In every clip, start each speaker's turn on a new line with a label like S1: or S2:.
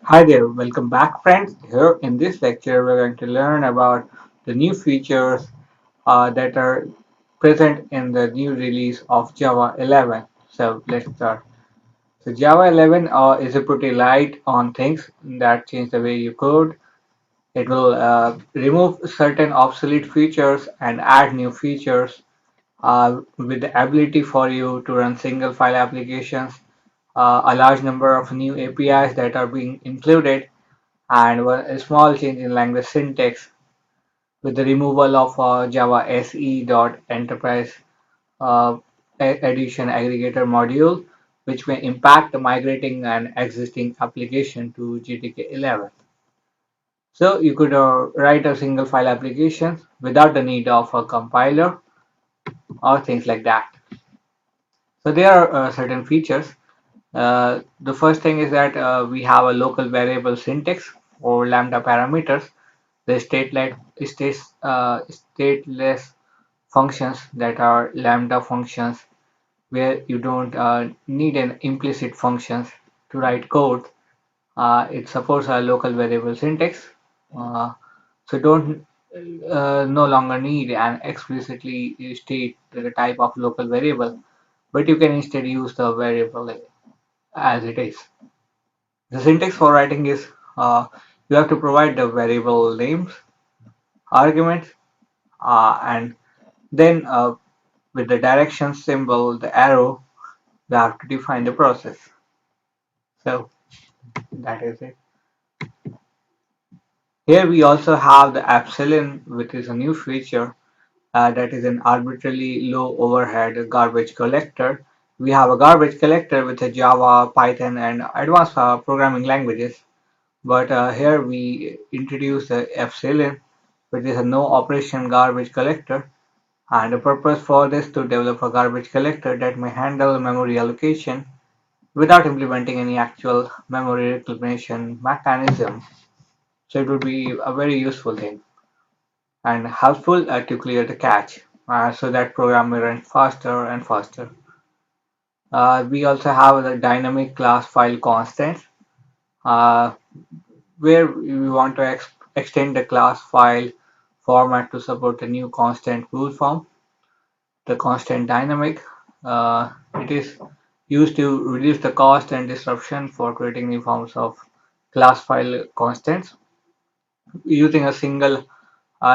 S1: Hi there, welcome back friends. Here in this lecture we're going to learn about the new features that are present in the new release of Java 11. So let's start. So Java 11 is a pretty light on things that change the way you code. It will remove certain obsolete features and add new features with the ability for you to run single file applications, a large number of new APIs that are being included and a small change in language syntax with the removal of Java SE dot enterprise uh, edition aggregator module, which may impact migrating an existing application to GTK 11. So you could write a single file application without the need of a compiler or things like that. So there are certain features. The first thing is that we have a local variable syntax for lambda parameters, the stateless functions that are lambda functions where you don't need an implicit functions to write code. It supports a local variable syntax, uh, so don't no longer need an explicitly state the type of local variable, but you can instead use the variable as it is. The syntax for writing is you have to provide the variable names, arguments, and then with the direction symbol, the arrow, you have to define the process. So that is it. Here we also have the epsilon, which is a new feature that is an arbitrarily low overhead garbage collector. We have a garbage collector with a Java, Python, and advanced programming languages. But here we introduce the epsilon, which is a no operation garbage collector. And the purpose for this to develop a garbage collector that may handle memory allocation without implementing any actual memory reclamation mechanism. So it would be a very useful thing and helpful to clear the cache so that program may run faster and faster. We also have the dynamic class file constant uh, where we want to extend the class file format to support the new constant rule form, the constant dynamic. It is used to reduce the cost and disruption for creating new forms of class file constants using a single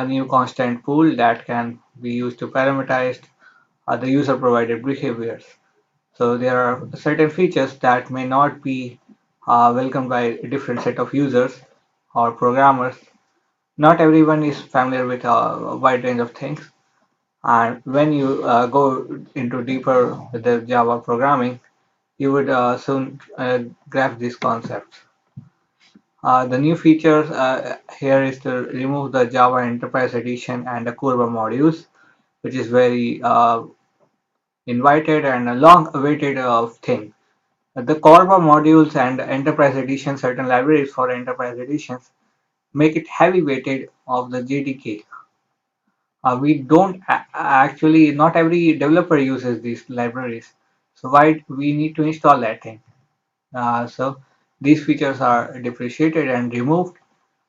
S1: new constant pool that can be used to parameterize the user provided behaviors. So there are certain features that may not be welcomed by a different set of users or programmers. Not everyone is familiar with a wide range of things. And when you go into deeper with the Java programming, you would soon grasp these concepts. The new features here is to remove the Java Enterprise Edition and the Kurva modules, which is very invited and a long-awaited thing. The Kurva modules and Enterprise Edition, certain libraries for Enterprise Editions, make it heavy-weighted of the JDK. We don't actually, not every developer uses these libraries. So why we need to install that thing? So these features are depreciated and removed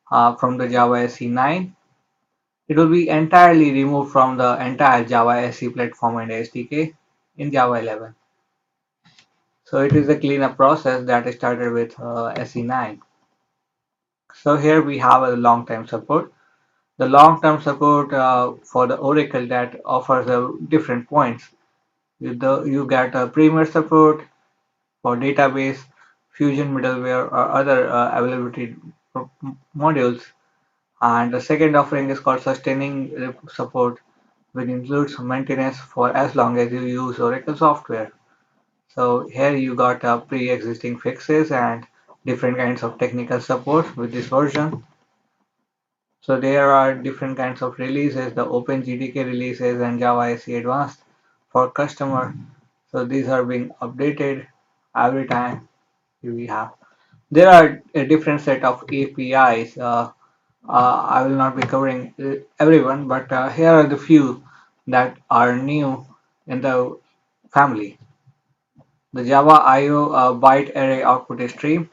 S1: from the Java SE 9. It will be entirely removed from the entire Java SE platform and SDK in Java 11. So it is a cleanup process that started with SE 9. So here we have a long-term support. The long-term support for the Oracle that offers different points. You get a premier support for database, fusion middleware, or other availability modules. And the second offering is called sustaining support, which includes maintenance for as long as you use Oracle software. So here you got pre-existing fixes and different kinds of technical support with this version. So there are different kinds of releases, the OpenGDK releases and Java SE Advanced for customer. So these are being updated every time we have. There are a different set of APIs. I will not be covering everyone, but here are the few that are new in the family. The Java IO byte array output stream,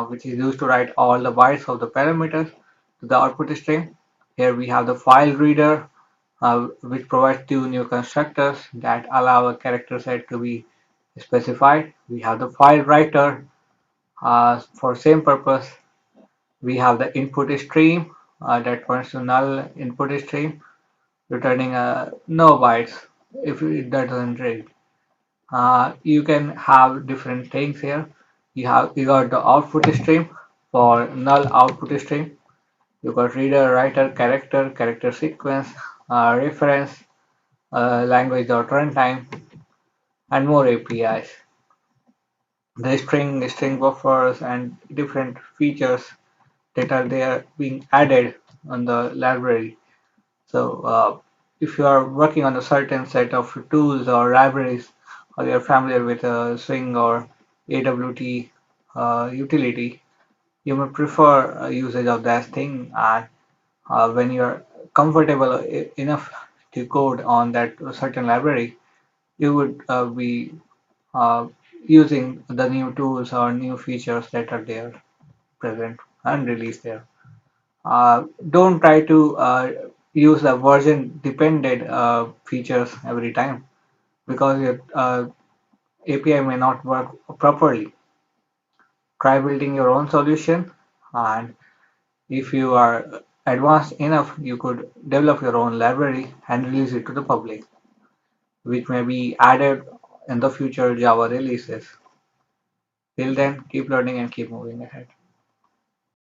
S1: which is used to write all the bytes of the parameters to the output stream. Here we have the file reader, which provides two new constructors that allow a character set to be specified. We have the file writer for same purpose. We have the input stream that points to null input stream, returning no bytes if it doesn't read. You can have different things here. You got the output stream for null output stream. You got reader, writer, character sequence, reference, language.runtime, and more APIs. The string buffers, and different features that are there being added on the library. So if you are working on a certain set of tools or libraries, or you're familiar with Swing or AWT utility, you may prefer usage of that thing. And when you're comfortable enough to code on that certain library, you would be uh, using the new tools or new features that are there present and released there. Don't try to use the version dependent features every time because your API may not work properly. Try building your own solution, and if you are advanced enough, you could develop your own library and release it to the public, which may be added in the future Java releases. Till then, keep learning and keep moving ahead.